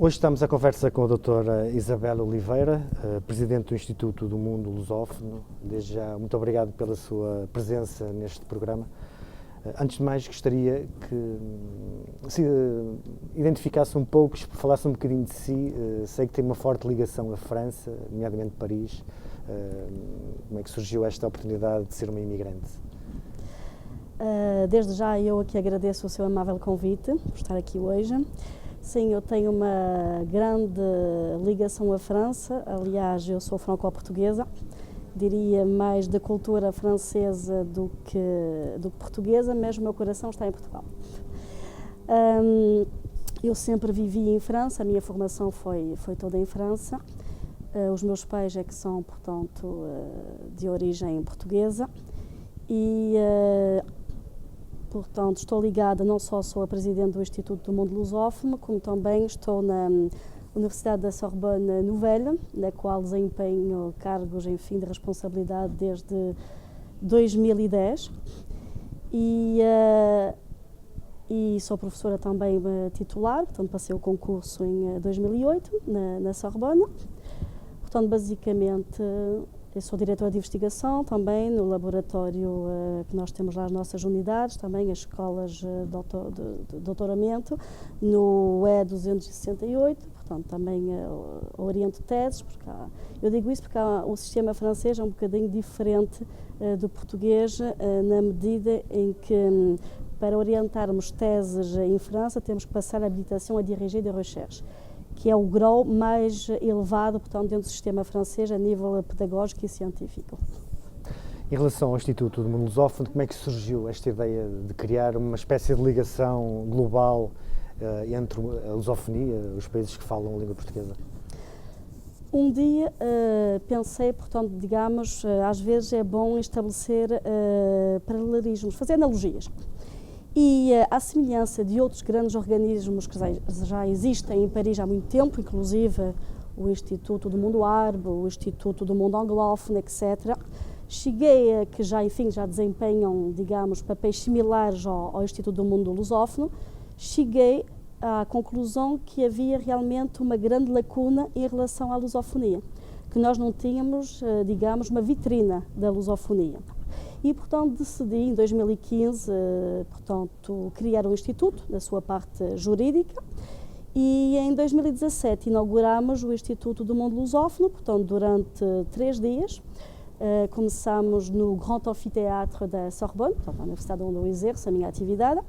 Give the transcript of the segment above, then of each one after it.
Hoje estamos à conversa com a doutora Isabel Oliveira, presidente do Instituto do Mundo Lusófono. Desde já, muito obrigado pela sua presença neste programa. Antes de mais, gostaria que se identificasse um pouco, falasse um bocadinho de si. Sei que tem uma forte ligação à França, nomeadamente Paris. Como é que surgiu esta oportunidade de ser uma imigrante? Desde já eu aqui agradeço o seu amável convite por estar aqui hoje. Sim, eu tenho uma grande ligação à França. Aliás, eu sou franco-portuguesa, diria mais da cultura francesa do que portuguesa, mas o meu coração está em Portugal. Eu sempre vivi em França, a minha formação foi toda em França. Os meus pais é que são, portanto, de origem portuguesa e, portanto, estou ligada, não só sou a presidente do Instituto do Mundo Lusófono, como também estou na Universidade da Sorbonne Nouvelle, na qual desempenho cargos, enfim, de responsabilidade desde 2010 e sou professora também titular, portanto passei o concurso em 2008 na Sorbonne. Portanto, basicamente, eu sou diretora de investigação também no laboratório que nós temos lá as nossas unidades, também as escolas de doutoramento, no E268, portanto também oriento teses, porque eu digo isso porque o sistema francês é um bocadinho diferente do português, na medida em que para orientarmos teses em França temos que passar a habilitação a dirigir de recherche, que é o grau mais elevado, portanto, dentro do sistema francês a nível pedagógico e científico. Em relação ao Instituto do Mundo Lusófono, como é que surgiu esta ideia de criar uma espécie de ligação global entre a lusofonia, os países que falam a língua portuguesa? Um dia pensei, portanto, digamos, às vezes é bom estabelecer paralelismos, fazer analogias. E à semelhança de outros grandes organismos que já existem em Paris há muito tempo, inclusive o Instituto do Mundo Árabe, o Instituto do Mundo Anglófono, etc., cheguei a que já desempenham, digamos, papéis similares ao Instituto do Mundo Lusófono, cheguei à conclusão que havia realmente uma grande lacuna em relação à lusofonia, que nós não tínhamos, digamos, uma vitrina da lusofonia. E, portanto, decidi, em 2015, criar um instituto, na sua parte jurídica, e em 2017 inauguramos o Instituto do Mundo Lusófono, portanto, durante 3 dias. Começámos no Grand Amfiteatro da Sorbonne, portanto, a universidade onde eu exerço a minha atividade,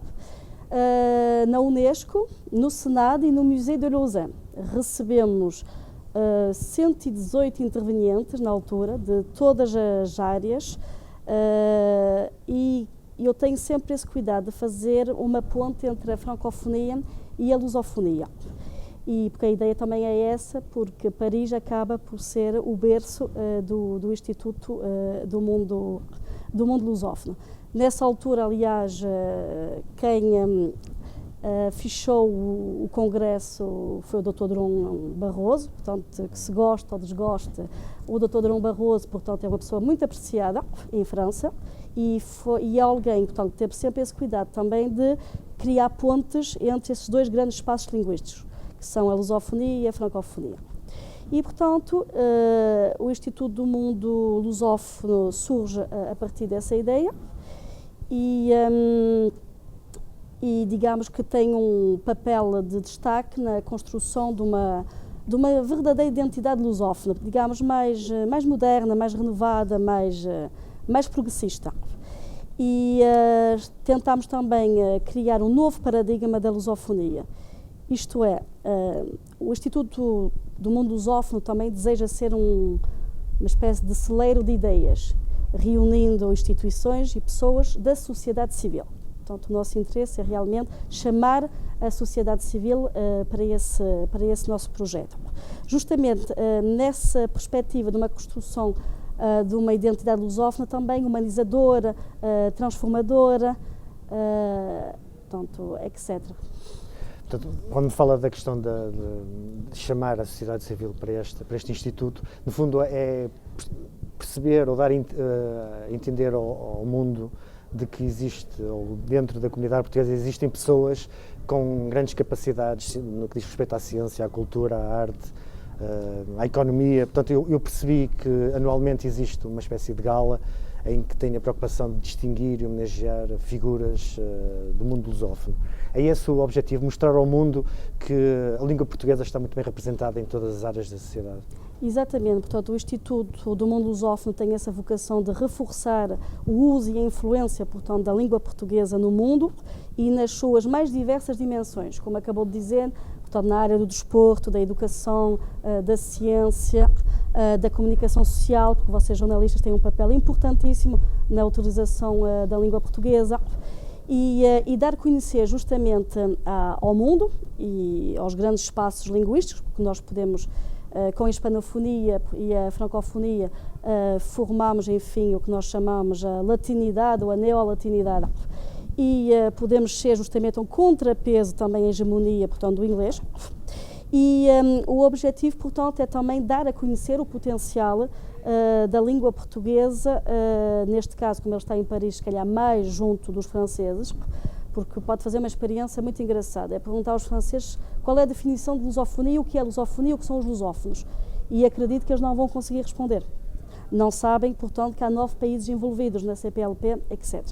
na Unesco, no Senado e no Musée de Lausanne. Recebemos 118 intervenientes na altura, de todas as áreas, e eu tenho sempre esse cuidado de fazer uma ponte entre a francofonia e a lusofonia. E porque a ideia também é essa, porque Paris acaba por ser o berço do Instituto do Mundo Lusófono. Nessa altura, aliás, quem fechou o congresso foi o Dr. Durão Barroso, portanto, que se gosta ou desgosta, o Dr. Durão Barroso, portanto, é uma pessoa muito apreciada em França e é alguém, portanto, que teve sempre esse cuidado também de criar pontes entre esses dois grandes espaços linguísticos, que são a lusofonia e a francofonia. E, portanto, o Instituto do Mundo Lusófono surge a partir dessa ideia e digamos que tem um papel de destaque na construção de uma verdadeira identidade lusófona, digamos, mais moderna, mais renovada, mais progressista. E tentámos também criar um novo paradigma da lusofonia. Isto é, o Instituto do Mundo Lusófono também deseja ser uma espécie de celeiro de ideias, reunindo instituições e pessoas da sociedade civil. Portanto, o nosso interesse é realmente chamar a sociedade civil para esse nosso projeto. Justamente nessa perspectiva de uma construção de uma identidade lusófona também humanizadora, transformadora, portanto, etc. Portanto, quando fala da questão de chamar a sociedade civil para este instituto, no fundo é perceber ou dar a entender ao mundo de que existe, ou dentro da comunidade portuguesa, existem pessoas com grandes capacidades no que diz respeito à ciência, à cultura, à arte, à economia. Portanto, eu percebi que anualmente existe uma espécie de gala em que tem a preocupação de distinguir e homenagear figuras do mundo lusófono. É esse o objetivo, mostrar ao mundo que a língua portuguesa está muito bem representada em todas as áreas da sociedade. Exatamente, portanto o Instituto do Mundo Lusófono tem essa vocação de reforçar o uso e a influência, portanto, da língua portuguesa no mundo e nas suas mais diversas dimensões, como acabou de dizer, portanto, na área do desporto, da educação, da ciência, da comunicação social, porque vocês jornalistas têm um papel importantíssimo na utilização da língua portuguesa e dar a conhecer justamente ao mundo e aos grandes espaços linguísticos, porque nós podemos com a hispanofonia e a francofonia formamos, enfim, o que nós chamamos a latinidade ou a neolatinidade e podemos ser justamente um contrapeso também à hegemonia, portanto, do inglês. E o objetivo, portanto, é também dar a conhecer o potencial da língua portuguesa, neste caso, como ele está em Paris, se calhar mais junto dos franceses, porque pode fazer uma experiência muito engraçada, é perguntar aos franceses qual é a definição de lusofonia, o que é lusofonia, o que são os lusófonos. E acredito que eles não vão conseguir responder. Não sabem, portanto, que há 9 países envolvidos na CPLP, etc.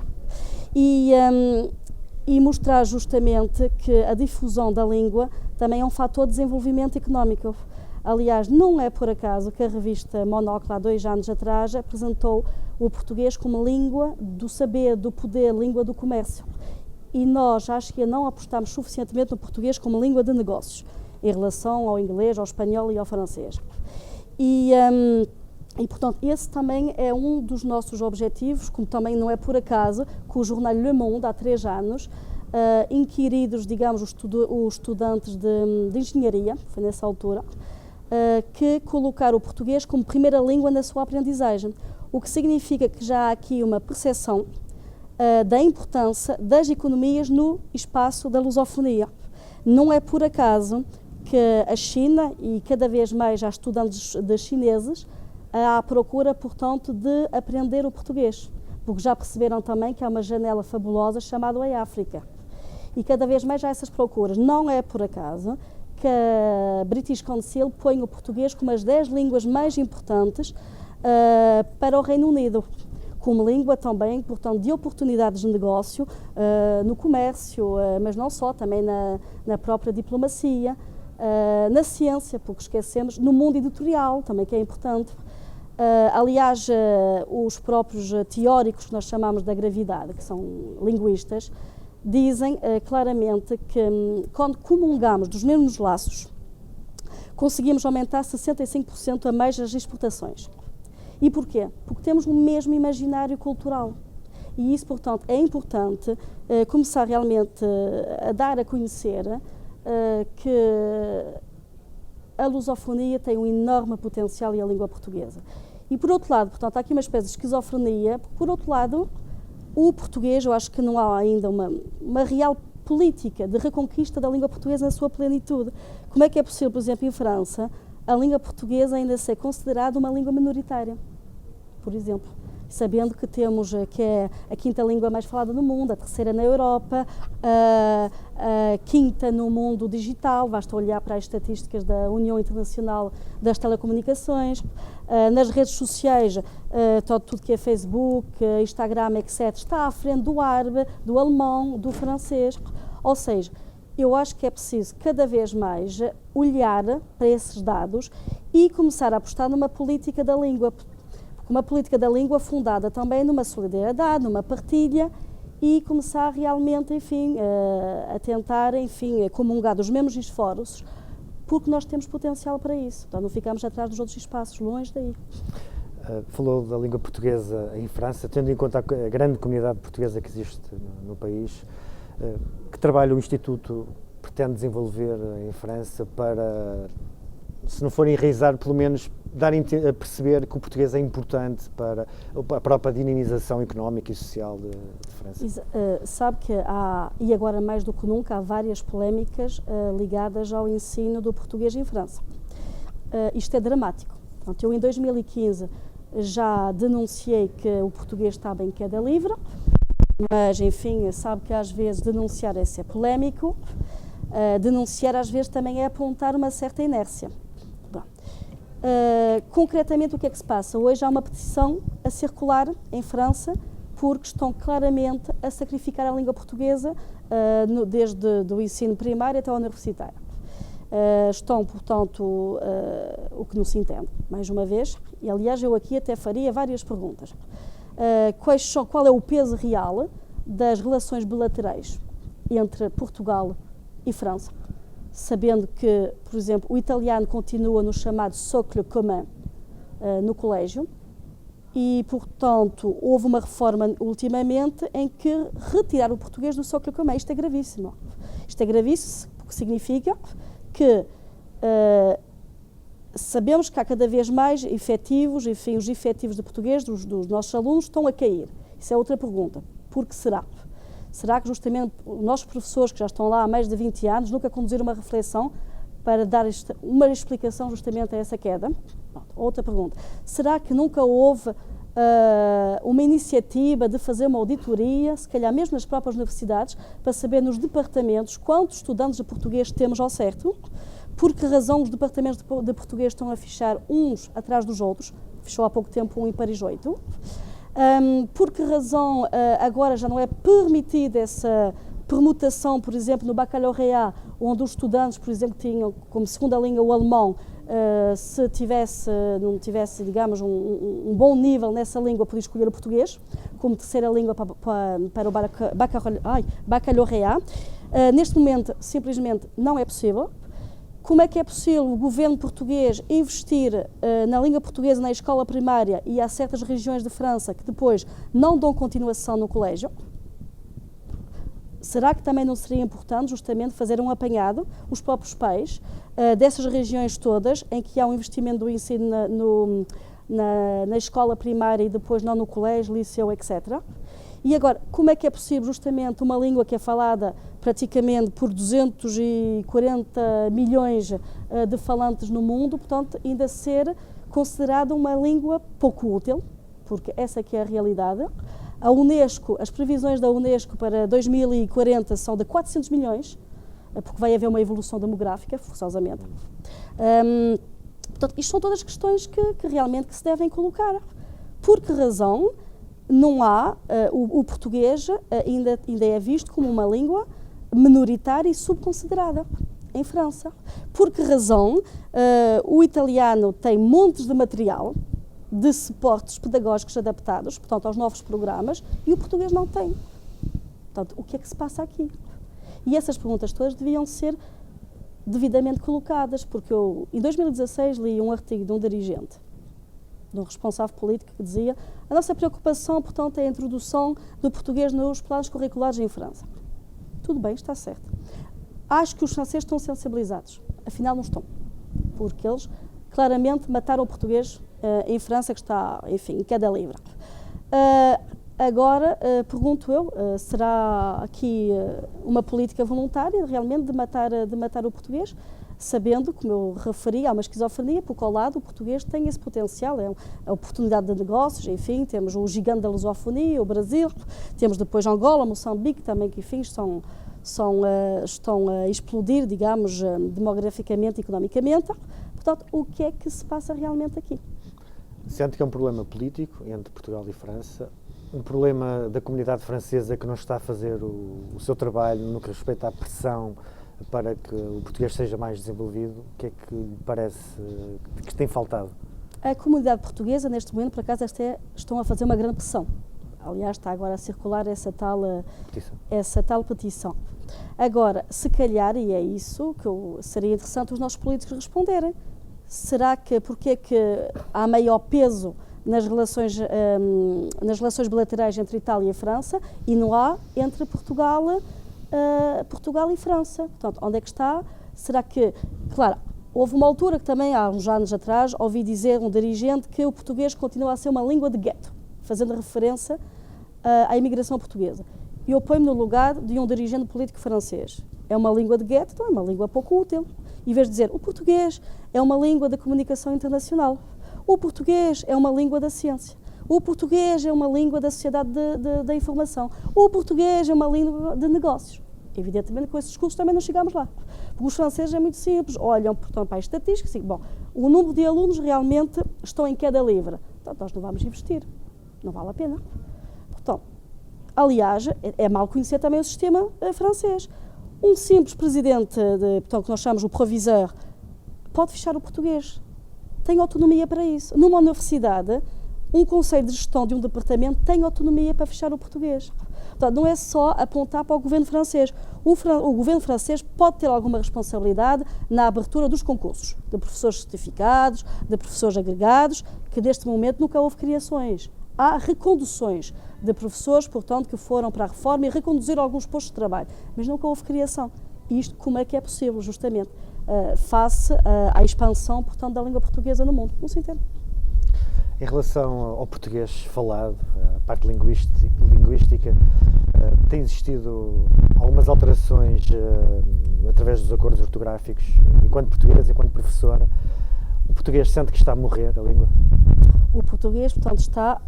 E mostrar justamente que a difusão da língua também é um fator de desenvolvimento económico. Aliás, não é por acaso que a revista Monóculo, há 2 anos atrás, apresentou o português como língua do saber, do poder, língua do comércio. E nós, acho que não apostamos suficientemente no português como língua de negócios, em relação ao inglês, ao espanhol e ao francês. E, portanto, esse também é um dos nossos objetivos, como também não é por acaso que o jornal Le Monde, há 3 anos, inquiridos, digamos, os estudantes de engenharia, foi nessa altura, que colocaram o português como primeira língua na sua aprendizagem, o que significa que já há aqui uma percepção da importância das economias no espaço da lusofonia. Não é por acaso que a China, e cada vez mais há estudantes de chineses, à procura, portanto, de aprender o português, porque já perceberam também que há uma janela fabulosa chamada a África. E cada vez mais há essas procuras. Não é por acaso que a British Council põe o português como as 10 línguas mais importantes para o Reino Unido, como língua também, portanto, de oportunidades de negócio no comércio, mas não só, também na própria diplomacia, na ciência, porque esquecemos, no mundo editorial também, que é importante. Aliás, os próprios teóricos que nós chamamos da gravidade, que são linguistas, dizem claramente que quando comungamos dos mesmos laços, conseguimos aumentar 65% a mais as exportações. E porquê? Porque temos o mesmo imaginário cultural. E isso, portanto, é importante começar realmente a dar a conhecer que a lusofonia tem um enorme potencial e a língua portuguesa. E por outro lado, portanto, há aqui uma espécie de esquizofrenia, porque por outro lado, o português, eu acho que não há ainda uma real política de reconquista da língua portuguesa na sua plenitude. Como é que é possível, por exemplo, em França, a língua portuguesa ainda ser considerada uma língua minoritária, por exemplo, sabendo que temos que é a 5ª língua mais falada no mundo, a 3ª na Europa, a 5ª no mundo digital, basta olhar para as estatísticas da União Internacional das Telecomunicações, nas redes sociais, tudo que é Facebook, Instagram, etc., está à frente do árabe, do alemão, do francês, ou seja, eu acho que é preciso cada vez mais olhar para esses dados e começar a apostar numa política da língua, uma política da língua fundada também numa solidariedade, numa partilha e começar realmente, enfim, a tentar, enfim, comungar dos mesmos esforços, porque nós temos potencial para isso, então não ficamos atrás dos outros espaços, longe daí. Falou da língua portuguesa em França, tendo em conta a grande comunidade portuguesa que existe no país, que trabalho o Instituto pretende desenvolver em França para, se não for enraizar, pelo menos dar a perceber que o português é importante para a própria dinamização económica e social de França? Sabe que há, e agora mais do que nunca, há várias polémicas ligadas ao ensino do português em França. Isto é dramático. Portanto, eu em 2015 já denunciei que o português estava em queda livre, mas, enfim, sabe que às vezes denunciar é ser polémico, denunciar às vezes também é apontar uma certa inércia. Bom, concretamente, o que é que se passa? Hoje há uma petição a circular em França porque estão claramente a sacrificar a língua portuguesa desde o ensino primário até ao universitário. Estão, portanto, o que não se entende, mais uma vez, e aliás eu aqui até faria várias perguntas. Qual é o peso real das relações bilaterais entre Portugal e França, sabendo que, por exemplo, o italiano continua no chamado socle commun no colégio e, portanto, houve uma reforma ultimamente em que retirar o português do socle commun. Isto é gravíssimo. Isto é gravíssimo porque significa que sabemos que há cada vez mais efetivos, enfim, os efetivos de português dos nossos alunos estão a cair. Isso é outra pergunta. Por que será? Será que justamente os nossos professores, que já estão lá há mais de 20 anos, nunca conduziram uma reflexão para dar uma explicação justamente a essa queda? Outra pergunta. Será que nunca houve uma iniciativa de fazer uma auditoria, se calhar mesmo nas próprias universidades, para saber nos departamentos quantos estudantes de português temos ao certo? Por que razão os departamentos de português estão a fechar uns atrás dos outros? Fechou há pouco tempo um em Paris 8. Por que razão agora já não é permitida essa permutação, por exemplo, no bacalhaureat, onde os estudantes, por exemplo, tinham como segunda língua o alemão, se não tivesse, digamos, um bom nível nessa língua, podia escolher o português como terceira língua para o bacalhaureat. Neste momento, simplesmente não é possível. Como é que é possível o governo português investir na língua portuguesa na escola primária e há certas regiões de França que depois não dão continuação no colégio? Será que também não seria importante justamente fazer um apanhado, os próprios pais, dessas regiões todas em que há um investimento do ensino na escola primária e depois não no colégio, liceu, etc.? E agora, como é que é possível justamente uma língua que é falada praticamente por 240 milhões de falantes no mundo, portanto, ainda ser considerada uma língua pouco útil, porque essa que é a realidade. A Unesco, as previsões da Unesco para 2040 são de 400 milhões, porque vai haver uma evolução demográfica, forçosamente. Portanto, isto são todas questões que realmente que se devem colocar. Por que razão não há, o português ainda é visto como uma língua minoritária e subconsiderada em França? Por que razão o italiano tem montes de material, de suportes pedagógicos adaptados, portanto, aos novos programas, e o português não tem? Portanto, o que é que se passa aqui? E essas perguntas todas deviam ser devidamente colocadas, porque eu, em 2016, li um artigo de um dirigente, de um responsável político, que dizia: a nossa preocupação, portanto, é a introdução do português nos planos curriculares em França. Tudo bem, está certo. Acho que os franceses estão sensibilizados. Afinal, não estão. Porque eles claramente mataram o português em França, que está, enfim, em queda livre. Agora, pergunto eu, será aqui uma política voluntária, realmente, de matar o português? Sabendo, como eu referi, há uma esquizofrenia, porque ao lado o português tem esse potencial, é a oportunidade de negócios, enfim, temos o gigante da lusofonia, o Brasil, temos depois Angola, Moçambique também, que enfim estão a explodir, digamos, demograficamente e economicamente. Portanto, o que é que se passa realmente aqui? Sente que é um problema político entre Portugal e França, um problema da comunidade francesa que não está a fazer o seu trabalho no que respeita à pressão para que o português seja mais desenvolvido? O que é que lhe parece que tem faltado? A comunidade portuguesa, neste momento, por acaso, estão a fazer uma grande pressão. Aliás, está agora a circular essa tal petição. Agora, se calhar, e é isso que seria interessante os nossos políticos responderem, será que, porque é que há maior peso nas relações bilaterais entre Itália e França e não há entre Portugal e França? Portanto, onde é que está? Será que, claro, houve uma altura que também, há uns anos atrás, ouvi dizer um dirigente que o português continua a ser uma língua de gueto, fazendo referência à imigração portuguesa. E eu ponho-me no lugar de um dirigente político francês. É uma língua de gueto, então é uma língua pouco útil. Em vez de dizer, o português é uma língua da comunicação internacional, o português é uma língua da ciência, O português é uma língua da sociedade da informação. O português é uma língua de negócios. Evidentemente, com esses discursos também não chegamos lá. Porque os franceses é muito simples, olham, portanto, para a estatística, assim, bom, o número de alunos realmente estão em queda livre. Portanto, nós não vamos investir. Não vale a pena. Portanto, aliás, é mal conhecer também o sistema francês. Um simples presidente, portanto, que nós chamamos o proviseur, pode fechar o português. Tem autonomia para isso. Numa universidade, um conselho de gestão de um departamento tem autonomia para fechar o português. Portanto, não é só apontar para o governo francês. O governo francês pode ter alguma responsabilidade na abertura dos concursos, de professores certificados, de professores agregados, que neste momento nunca houve criações. Há reconduções de professores, portanto, que foram para a reforma e reconduziram alguns postos de trabalho, mas nunca houve criação. E isto como é que é possível, justamente, face à expansão, portanto, da língua portuguesa no mundo? Não se entende. Em relação ao português falado, a parte linguística, tem existido algumas alterações através dos acordos ortográficos, enquanto português, enquanto professora. O português sente que está a morrer, a língua? O português, portanto, está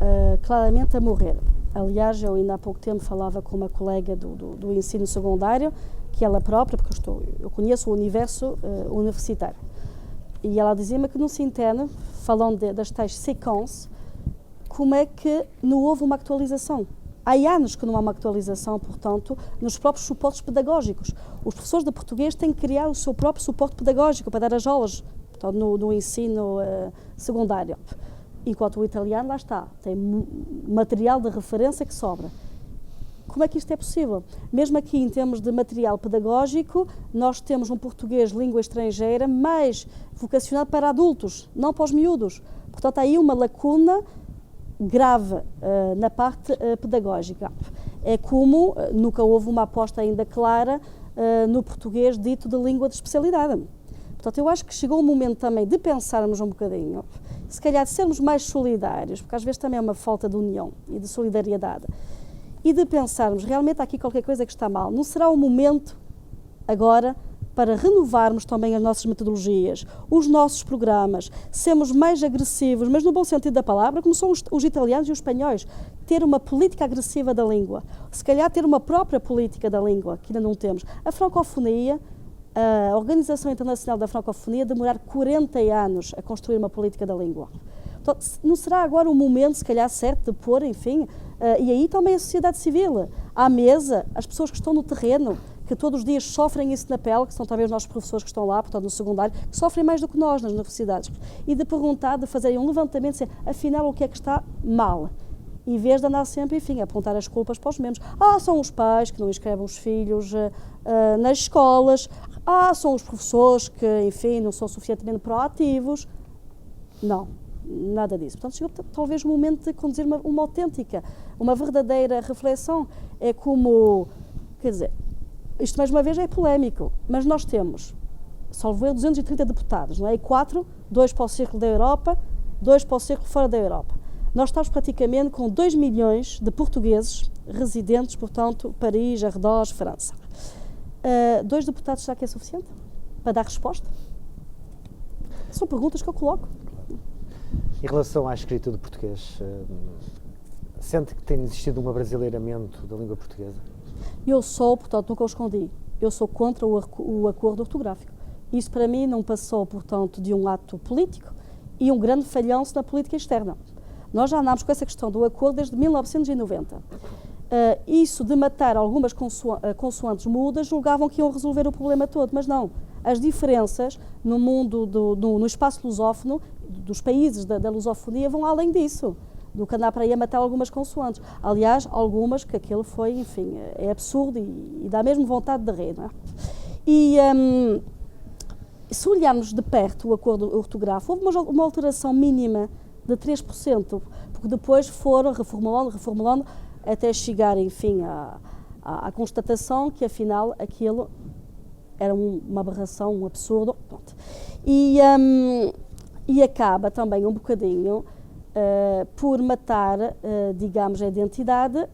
claramente a morrer. Aliás, eu ainda há pouco tempo falava com uma colega do ensino secundário, que ela própria, porque eu conheço o universo universitário, e ela dizia-me que não se entende, falando das tais séquences, como é que não houve uma atualização. Há anos que não há uma atualização, portanto, nos próprios suportes pedagógicos. Os professores de português têm que criar o seu próprio suporte pedagógico para dar as aulas, portanto, no ensino secundário. Enquanto o italiano, lá está, tem material de referência que sobra. Como é que isto é possível? Mesmo aqui, em termos de material pedagógico, nós temos um português língua estrangeira mais vocacionado para adultos, não para os miúdos. Portanto, há aí uma lacuna grave na parte pedagógica. É como nunca houve uma aposta ainda clara no português dito de língua de especialidade. Portanto, eu acho que chegou o momento também de pensarmos um bocadinho, se calhar de sermos mais solidários, porque às vezes também é uma falta de união e de solidariedade, e de pensarmos, realmente há aqui qualquer coisa que está mal. Não será o momento, agora, para renovarmos também as nossas metodologias, os nossos programas, sermos mais agressivos, mas no bom sentido da palavra, como são os italianos e os espanhóis, ter uma política agressiva da língua, se calhar ter uma própria política da língua, que ainda não temos. A francofonia, a Organização Internacional da Francofonia, demorar 40 anos a construir uma política da língua. Então, não será agora o momento, se calhar, certo, de pôr, enfim, e aí também a sociedade civil, à mesa, as pessoas que estão no terreno, que todos os dias sofrem isso na pele, que são também os nossos professores que estão lá, portanto, no secundário, que sofrem mais do que nós nas universidades, e de perguntar, de fazerem um levantamento, de dizer, afinal, o que é que está mal? Em vez de andar sempre, enfim, a apontar as culpas para os membros. São os pais que não inscrevem os filhos nas escolas. São os professores que, enfim, não são suficientemente proativos. Não, nada disso. Portanto, chegou talvez o momento de conduzir uma autêntica, uma verdadeira reflexão. É como, quer dizer, isto mais uma vez é polémico, mas nós temos, salvo eu, 230 deputados, não é? E 2 para o Círculo da Europa, 2 para o Círculo fora da Europa. Nós estamos praticamente com 2 milhões de portugueses residentes, portanto, Paris, arredores, França. 2 deputados, será que é suficiente para dar resposta? São perguntas que eu coloco. Em relação à escrita do português, sente que tem existido um abrasileiramento da língua portuguesa? Eu sou, portanto, nunca o escondi, eu sou contra o acordo ortográfico. Isso, para mim, não passou, portanto, de um ato político e um grande falhanço na política externa. Nós já andámos com essa questão do acordo desde 1990. Isso de matar algumas consoantes mudas, julgavam que iam resolver o problema todo, mas não. As diferenças no mundo, no espaço lusófono, dos países da lusofonia, vão além disso, do que andar para aí a matar algumas consoantes. Aliás, algumas que aquilo foi, enfim, é absurdo e dá mesmo vontade de rir, não é? E se olharmos de perto o acordo ortográfico, houve uma alteração mínima de 3%, porque depois foram reformulando, até chegar, enfim, à constatação que, afinal, aquilo era uma aberração, um absurdo. Pronto. E acaba também um bocadinho por matar, digamos, a identidade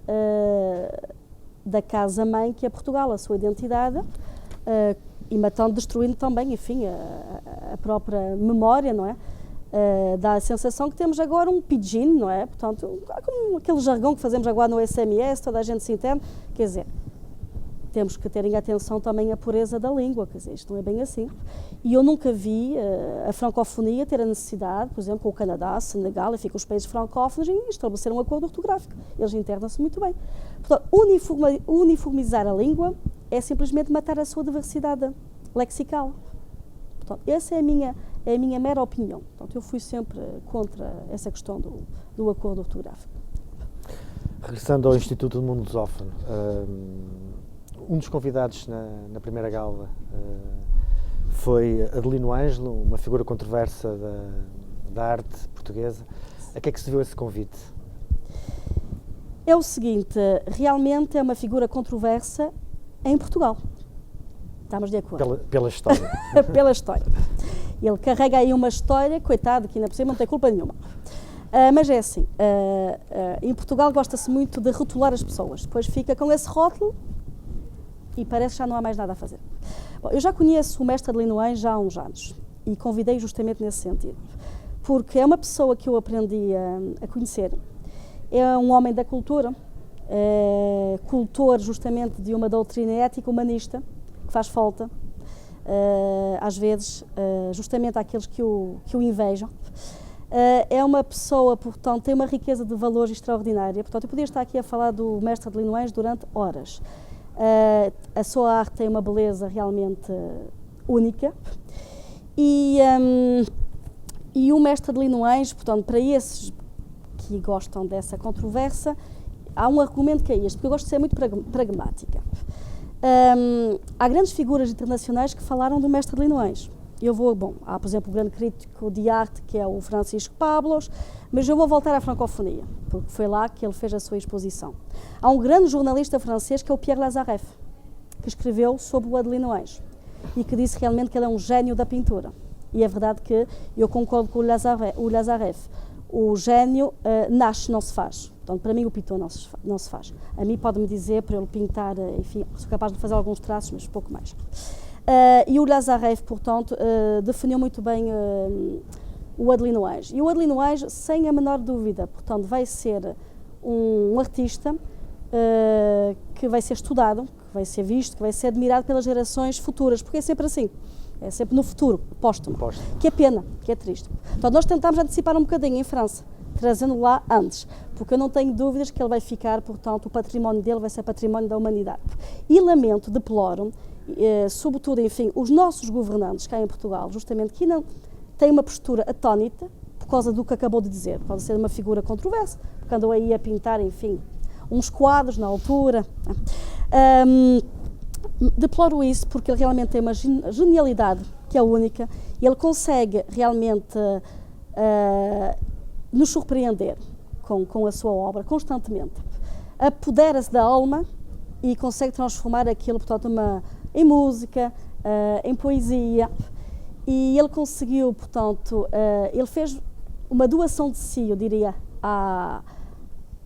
da casa-mãe, que é Portugal, a sua identidade, e destruindo também, enfim, a própria memória, não é? dá a sensação que temos agora um pidgin, não é? Portanto, como aquele jargão que fazemos agora no SMS, toda a gente se entende, quer dizer, temos que ter em atenção também a pureza da língua, quer dizer, isto não é bem assim. E eu nunca vi a francofonia ter a necessidade, por exemplo, com o Canadá, Senegal, enfim, com os países francófonos, em estabelecer um acordo ortográfico. Eles internam-se muito bem. Portanto, uniformizar a língua é simplesmente matar a sua diversidade lexical. Portanto, essa é a minha mera opinião. Portanto, eu fui sempre contra essa questão do acordo ortográfico. Regressando ao Instituto do Mundo Lusófono, um dos convidados na primeira gala foi Adelino Ângelo, uma figura controversa da arte portuguesa. A que é que se deveu esse convite? É o seguinte, realmente é uma figura controversa em Portugal. Estamos de acordo? Pela história. Pela história. Ele carrega aí uma história, coitado, que ainda por cima não tem culpa nenhuma. Mas é assim, em Portugal gosta-se muito de rotular as pessoas, depois fica com esse rótulo e parece que já não há mais nada a fazer. Bom, eu já conheço o mestre Adelino Ângelo já há uns anos e convidei justamente nesse sentido, porque é uma pessoa que eu aprendi a conhecer, é um homem da cultura, é cultor justamente de uma doutrina ética humanista, que faz falta, às vezes, justamente àqueles que o invejam. É uma pessoa, portanto, tem uma riqueza de valores extraordinária. Portanto, eu podia estar aqui a falar do mestre Adelino Ângelo durante horas. A sua arte tem uma beleza realmente única. E o mestre Adelino Ângelo, portanto, para esses que gostam dessa controvérsia, há um argumento que é este, porque eu gosto de ser muito pragmática. Há grandes figuras internacionais que falaram do mestre Adelino Ângelo. Há, por exemplo, o grande crítico de arte, que é o Francisco Pablos, mas eu vou voltar à francofonia, porque foi lá que ele fez a sua exposição. Há um grande jornalista francês, que é o Pierre Lazareff, que escreveu sobre o Adelino Ângelo e que disse realmente que ele é um gênio da pintura. E é verdade que eu concordo com o Lazareff. O gênio nasce, não se faz. Portanto, para mim o pintor não se faz. A mim pode-me dizer para ele pintar, enfim, sou capaz de fazer alguns traços, mas pouco mais. E o Lazareff, portanto, definiu muito bem o Adelino Ângelo. E o Adelino Ângelo, sem a menor dúvida, portanto, vai ser um artista que vai ser estudado, que vai ser visto, que vai ser admirado pelas gerações futuras, porque é sempre assim. É sempre no futuro, póstumo. Que é pena, que é triste. Então, nós tentámos antecipar um bocadinho em França, trazendo lá antes, porque eu não tenho dúvidas que ele vai ficar, portanto, o património dele vai ser património da humanidade. E lamento, deploro, sobretudo, enfim, os nossos governantes cá em Portugal, justamente, que não têm uma postura atónita, por causa do que acabou de dizer, pode ser uma figura controversa, porque andou aí a pintar, enfim, uns quadros na altura. Deploro isso porque ele realmente tem uma genialidade que é única e ele consegue realmente nos surpreender com a sua obra constantemente. Apodera-se da alma e consegue transformar aquilo, portanto, em música, em poesia, e ele conseguiu, portanto, ele fez uma doação de si, eu diria,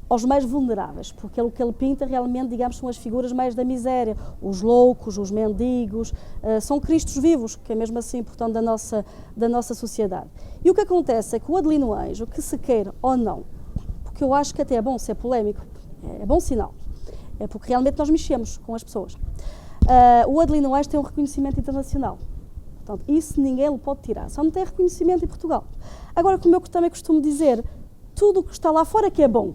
aos mais vulneráveis, porque o que ele pinta realmente, digamos, são as figuras mais da miséria, os loucos, os mendigos, são cristos vivos, que é mesmo assim, portanto, da nossa sociedade. E o que acontece é que o Adelino Ângelo, que se queira ou não, porque eu acho que até é bom ser polémico, é bom sinal, é porque realmente nós mexemos com as pessoas. O Adelino Ângelo tem um reconhecimento internacional, portanto, isso ninguém lhe pode tirar, só não tem reconhecimento em Portugal. Agora, como eu também costumo dizer, tudo o que está lá fora que é bom.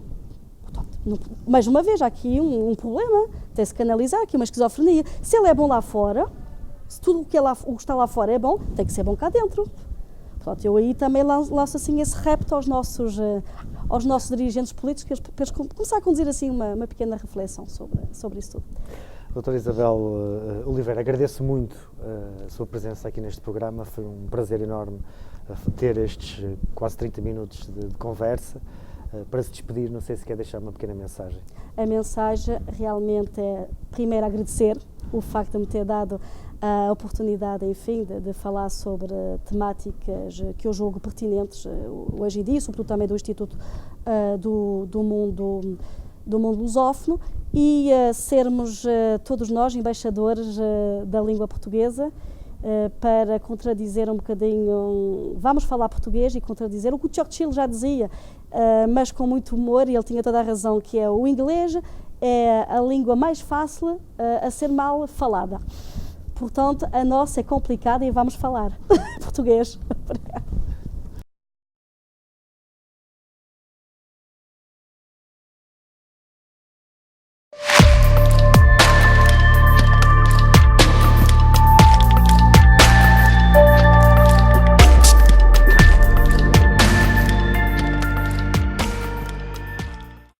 Mais uma vez, há aqui um problema, tem-se que analisar aqui uma esquizofrenia. Se ele é bom lá fora, se tudo o que está lá fora é bom, tem que ser bom cá dentro. Portanto, eu aí também lanço assim esse repto aos nossos dirigentes políticos, para eles começar a conduzir assim uma pequena reflexão sobre isso tudo. Doutora Isabel Oliveira, agradeço muito a sua presença aqui neste programa, foi um prazer enorme ter estes quase 30 minutos de conversa. Para se despedir, não sei se quer deixar uma pequena mensagem. A mensagem realmente é, primeiro, agradecer o facto de me ter dado a oportunidade, enfim, de falar sobre temáticas que eu julgo pertinentes hoje em dia, sobretudo também do Instituto do Mundo Lusófono, e sermos todos nós embaixadores da língua portuguesa para contradizer um bocadinho, vamos falar português e contradizer o que o Churchill já dizia, mas com muito humor, e ele tinha toda a razão, que é o inglês é a língua mais fácil a ser mal falada. Portanto, a nossa é complicada e vamos falar português.